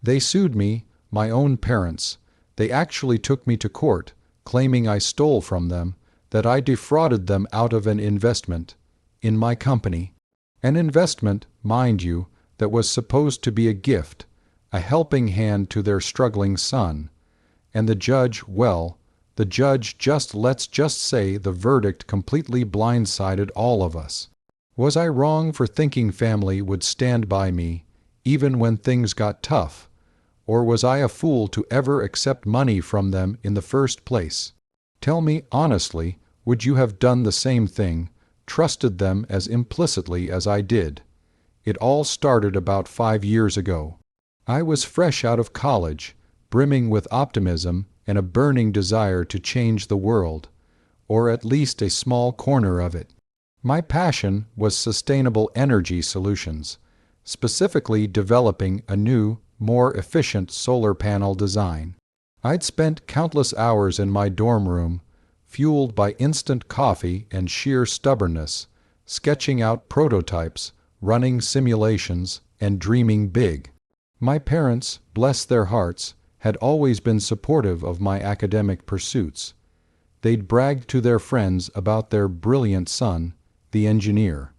They sued me, my own parents. They actually took me to court, claiming I stole from them, that I defrauded them out of an investment in my company. An investment, mind you, that was supposed to be a gift, a helping hand to their struggling son. And the judge, well, the judge let's just say the verdict completely blindsided all of us. Was I wrong for thinking family would stand by me, even when things got tough? Or was I a fool to ever accept money from them in the first place? Tell me honestly, would you have done the same thing, trusted them as implicitly as I did? It all started about 5 years ago. I was fresh out of college, brimming with optimism and a burning desire to change the world, or at least a small corner of it. My passion was sustainable energy solutions, specifically developing a new, more efficient solar panel design. I'd spent countless hours in my dorm room, fueled by instant coffee and sheer stubbornness, sketching out prototypes, running simulations, and dreaming big. My parents, bless their hearts, had always been supportive of my academic pursuits. They'd bragged to their friends about their brilliant son, the engineer.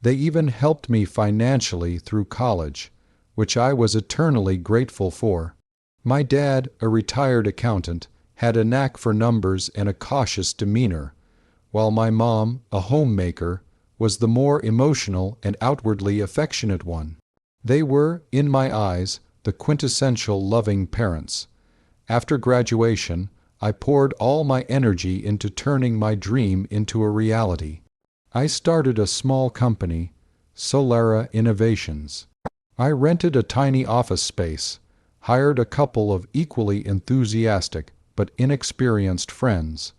They even helped me financially through college, which I was eternally grateful for. My dad, a retired accountant, had a knack for numbers and a cautious demeanor, while my mom, a homemaker, was the more emotional and outwardly affectionate one. They were, in my eyes, the quintessential loving parents. After graduation, I poured all my energy into turning my dream into a reality. I started a small company, Solara Innovations. I rented a tiny office space, hired a couple of equally enthusiastic but inexperienced friends,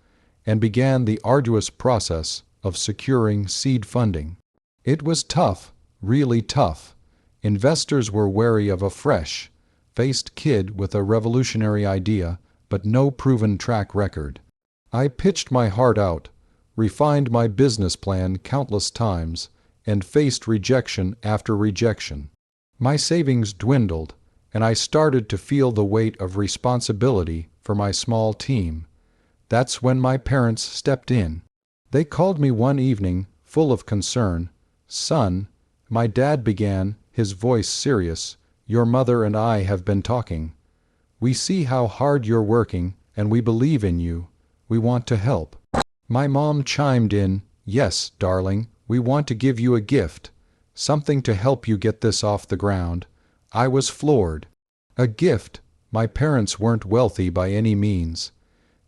and began the arduous process of securing seed funding. It was tough, really tough. Investors were wary of a fresh-faced kid with a revolutionary idea, but no proven track record. I pitched my heart out, refined my business plan countless times, and faced rejection after rejection. My savings dwindled, and I started to feel the weight of responsibility for my small team. That's when my parents stepped in. They called me one evening, full of concern. "Son," my dad began, his voice serious, "your mother and I have been talking. We see how hard you're working, and we believe in you. We want to help." My mom chimed in, "Yes, darling, we want to give you a gift, something to help you get this off the ground." I was floored. A gift? My parents weren't wealthy by any means.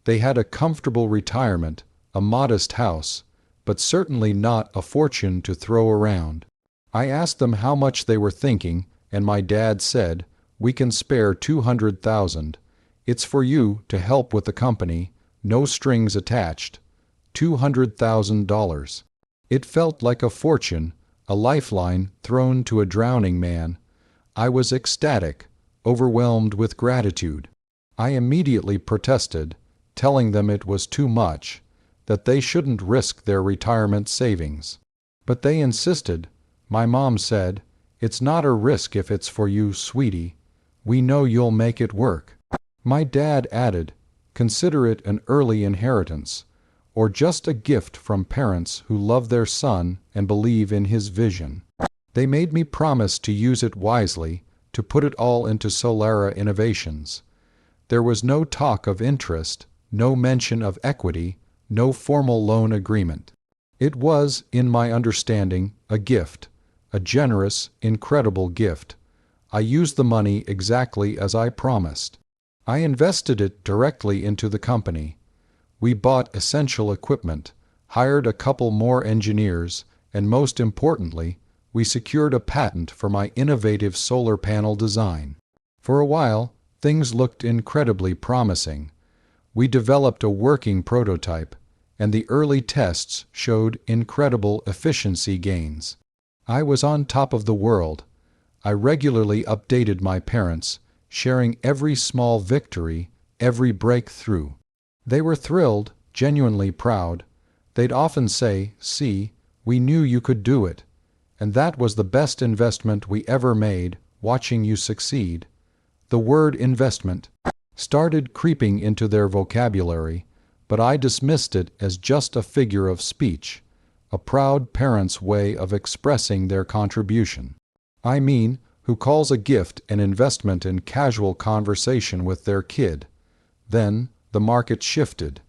They had a comfortable retirement, a modest house, but certainly not a fortune to throw around. I asked them how much they were thinking, and my dad said, "We can spare $200,000. It's for you to help with the company, no strings attached. $200,000. It felt like a fortune, a lifeline thrown to a drowning man. I was ecstatic, overwhelmed with gratitude. I immediately protested, telling them it was too much, that they shouldn't risk their retirement savings. But they insisted. My mom said, "It's not a risk if it's for you, sweetie. We know you'll make it work." My dad added, "Consider it an early inheritance, or just a gift from parents who love their son and believe in his vision." They made me promise to use it wisely, to put it all into Solara Innovations. There was no talk of interest, no mention of equity, no formal loan agreement. It was, in my understanding, a gift, a generous, incredible gift. I used the money exactly as I promised. I invested it directly into the company. We bought essential equipment, hired a couple more engineers, and most importantly, we secured a patent for my innovative solar panel design. For a while, things looked incredibly promising. We developed a working prototype, and the early tests showed incredible efficiency gains. I was on top of the world. I regularly updated my parents, sharing every small victory, every breakthrough. They were thrilled, genuinely proud. They'd often say, "See, we knew you could do it. And that was the best investment we ever made, watching you succeed." The word investment started creeping into their vocabulary, but I dismissed it as just a figure of speech, a proud parent's way of expressing their contribution. I mean, who calls a gift an investment in casual conversation with their kid. Then the market shifted.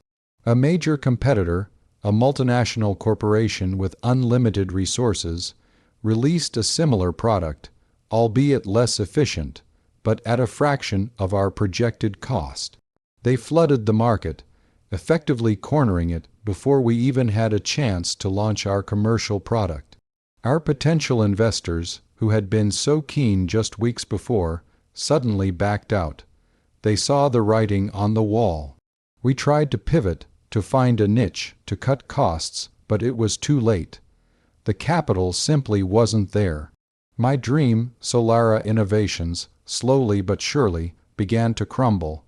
A major competitor, a multinational corporation with unlimited resources, released a similar product, albeit less efficient, but at a fraction of our projected cost. They flooded the market, effectively cornering it before we even had a chance to launch our commercial product. Our potential investors, who had been so keen just weeks before, suddenly backed out. They saw the writing on the wall. We tried to pivot, to find a niche, to cut costs, but it was too late. The capital simply wasn't there. My dream, Solara Innovations, slowly but surely, began to crumble.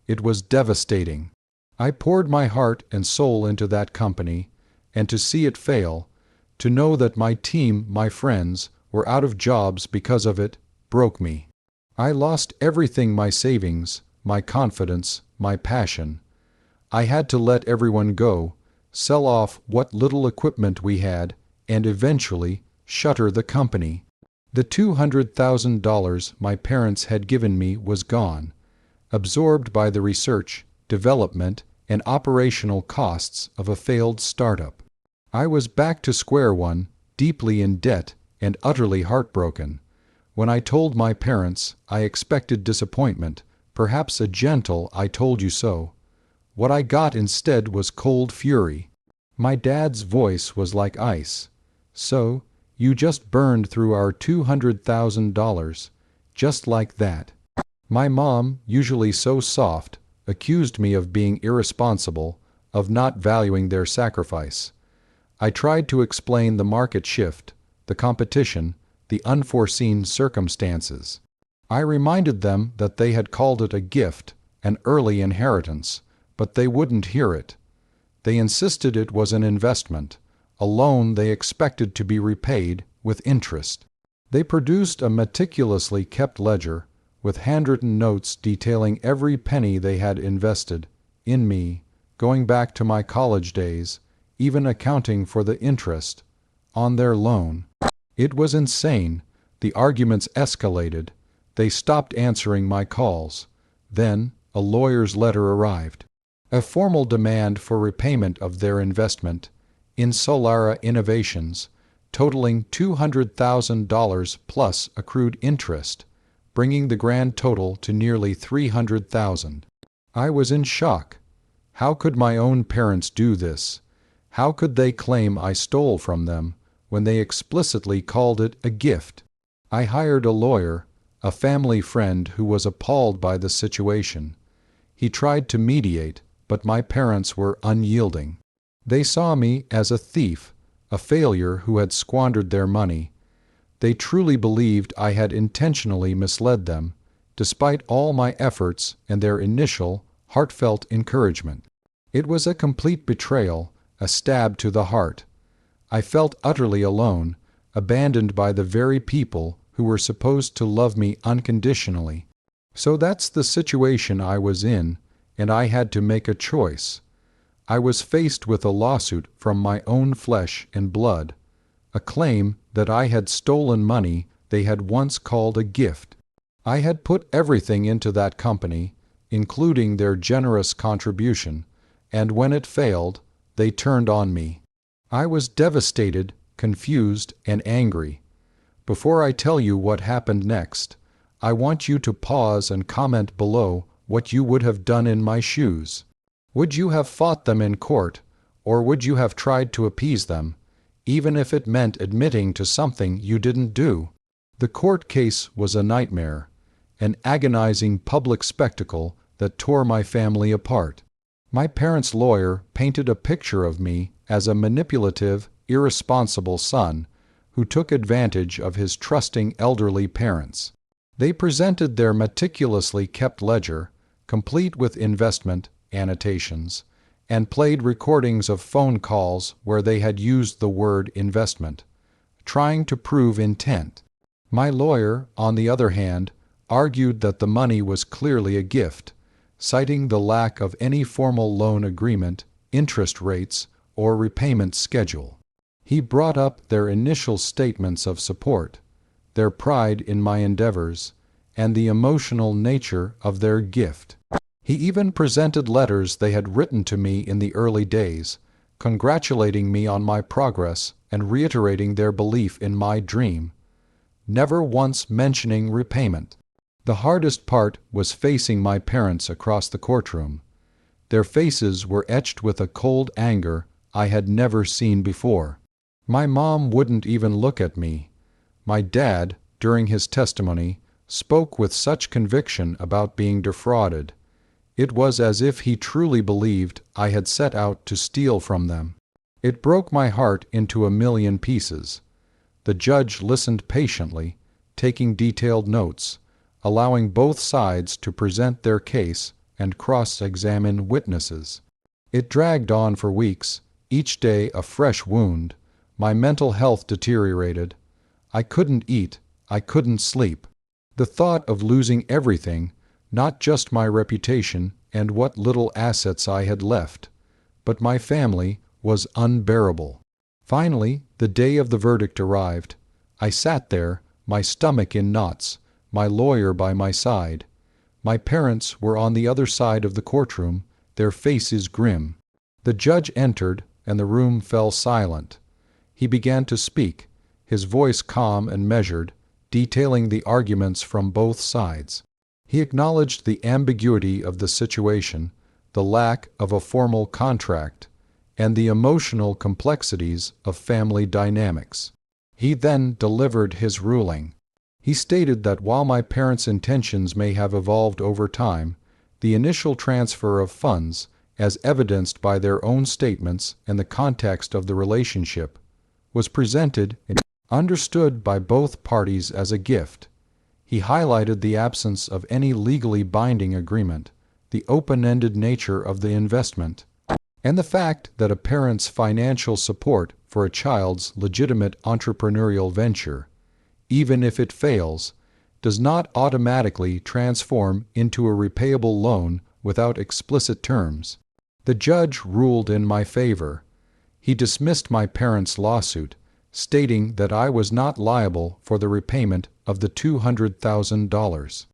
It was devastating. I poured my heart and soul into that company, and to see it fail, to know that my team, my friends, were out of jobs because of it, broke me. I lost everything: my savings, my confidence, my passion. I had to let everyone go, sell off what little equipment we had, and eventually shutter the company. The $200,000 my parents had given me was gone, absorbed by the research, development, and operational costs of a failed startup. I was back to square one, deeply in debt and utterly heartbroken. When I told my parents, I expected disappointment, perhaps a gentle "I told you so." What I got instead was cold fury. My dad's voice was like ice. "So, you just burned through our $200,000, just like that." My mom, usually so soft, accused me of being irresponsible, of not valuing their sacrifice. I tried to explain the market shift, the competition, the unforeseen circumstances. I reminded them that they had called it a gift, an early inheritance, but they wouldn't hear it. They insisted it was an investment, a loan they expected to be repaid with interest. They produced a meticulously kept ledger, with handwritten notes detailing every penny they had invested in me, going back to my college days, even accounting for the interest on their loan. It was insane. The arguments escalated. They stopped answering my calls. Then a lawyer's letter arrived, a formal demand for repayment of their investment in Solara Innovations, totaling $200,000 plus accrued interest, bringing the grand total to nearly $300,000. I was in shock. How could my own parents do this? How could they claim I stole from them when they explicitly called it a gift? I hired a lawyer, a family friend who was appalled by the situation. He tried to mediate, but my parents were unyielding. They saw me as a thief, a failure who had squandered their money. They truly believed I had intentionally misled them, despite all my efforts and their initial, heartfelt encouragement. It was a complete betrayal, a stab to the heart. I felt utterly alone, abandoned by the very people who were supposed to love me unconditionally. So that's the situation I was in, and I had to make a choice. I was faced with a lawsuit from my own flesh and blood, a claim that I had stolen money they had once called a gift. I had put everything into that company, including their generous contribution, and when it failed, they turned on me. I was devastated, confused, and angry. Before I tell you what happened next, I want you to pause and comment below what you would have done in my shoes. Would you have fought them in court, or would you have tried to appease them, even if it meant admitting to something you didn't do? The court case was a nightmare, an agonizing public spectacle that tore my family apart. My parents' lawyer painted a picture of me as a manipulative, irresponsible son who took advantage of his trusting elderly parents. They presented their meticulously kept ledger, complete with investment annotations, and played recordings of phone calls where they had used the word investment, trying to prove intent. My lawyer, on the other hand, argued that the money was clearly a gift, citing the lack of any formal loan agreement, interest rates, or repayment schedule. He brought up their initial statements of support, their pride in my endeavors, and the emotional nature of their gift. He even presented letters they had written to me in the early days, congratulating me on my progress and reiterating their belief in my dream, never once mentioning repayment. The hardest part was facing my parents across the courtroom. Their faces were etched with a cold anger I had never seen before. My mom wouldn't even look at me. My dad, during his testimony, spoke with such conviction about being defrauded. It was as if he truly believed I had set out to steal from them. It broke my heart into a million pieces. The judge listened patiently, taking detailed notes, allowing both sides to present their case and cross-examine witnesses. It dragged on for weeks, each day a fresh wound. My mental health deteriorated. I couldn't eat, I couldn't sleep. The thought of losing everything, not just my reputation and what little assets I had left, but my family, was unbearable. Finally, the day of the verdict arrived. I sat there, my stomach in knots, my lawyer by my side. My parents were on the other side of the courtroom, their faces grim. The judge entered, and the room fell silent. He began to speak, his voice calm and measured, detailing the arguments from both sides. He acknowledged the ambiguity of the situation, the lack of a formal contract, and the emotional complexities of family dynamics. He then delivered his ruling. He stated that while my parents' intentions may have evolved over time, the initial transfer of funds, as evidenced by their own statements and the context of the relationship, was presented and understood by both parties as a gift. He highlighted the absence of any legally binding agreement, the open-ended nature of the investment, and the fact that a parent's financial support for a child's legitimate entrepreneurial venture, even if it fails, does not automatically transform into a repayable loan without explicit terms. The judge ruled in my favor. He dismissed my parents' lawsuit, stating that I was not liable for the repayment of the $200,000.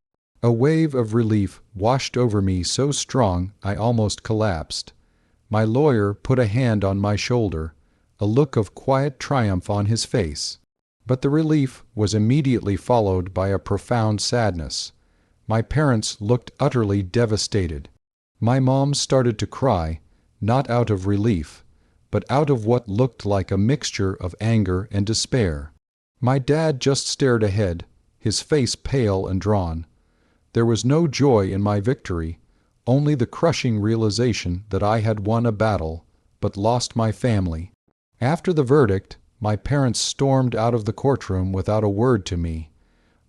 A wave of relief washed over me so strong I almost collapsed. My lawyer put a hand on my shoulder, a look of quiet triumph on his face. But the relief was immediately followed by a profound sadness. My parents looked utterly devastated. My mom started to cry, not out of relief, but out of what looked like a mixture of anger and despair. My dad just stared ahead, his face pale and drawn. There was no joy in my victory, only the crushing realization that I had won a battle, but lost my family. After the verdict, my parents stormed out of the courtroom without a word to me.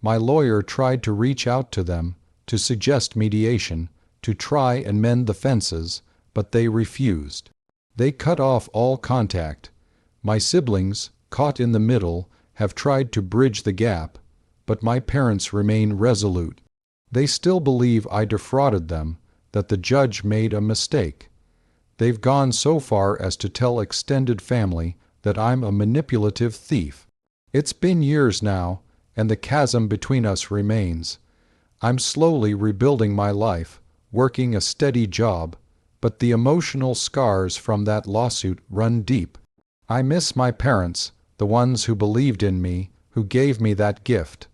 My lawyer tried to reach out to them, to suggest mediation, to try and mend the fences, but they refused. They cut off all contact. My siblings, caught in the middle, have tried to bridge the gap, but my parents remain resolute. They still believe I defrauded them, that the judge made a mistake. They've gone so far as to tell extended family that I'm a manipulative thief. It's been years now, and the chasm between us remains. I'm slowly rebuilding my life, working a steady job, but the emotional scars from that lawsuit run deep. I miss my parents, the ones who believed in me, who gave me that gift.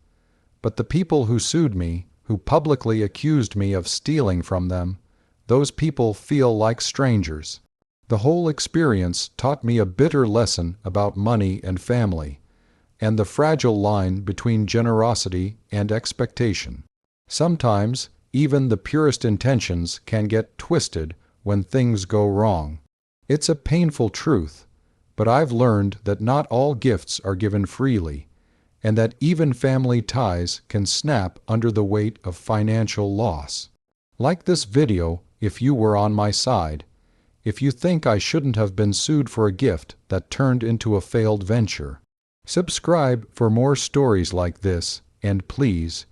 But the people who sued me, who publicly accused me of stealing from them, those people feel like strangers. The whole experience taught me a bitter lesson about money and family, and the fragile line between generosity and expectation. Sometimes, even the purest intentions can get twisted when things go wrong. It's a painful truth, but I've learned that not all gifts are given freely, and that even family ties can snap under the weight of financial loss. Like this video if you were on my side, if you think I shouldn't have been sued for a gift that turned into a failed venture. Subscribe for more stories like this, and please,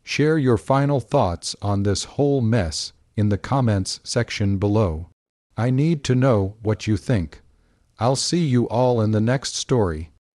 Share your final thoughts on this whole mess in the comments section below. I need to know what you think. I'll see you all in the next story.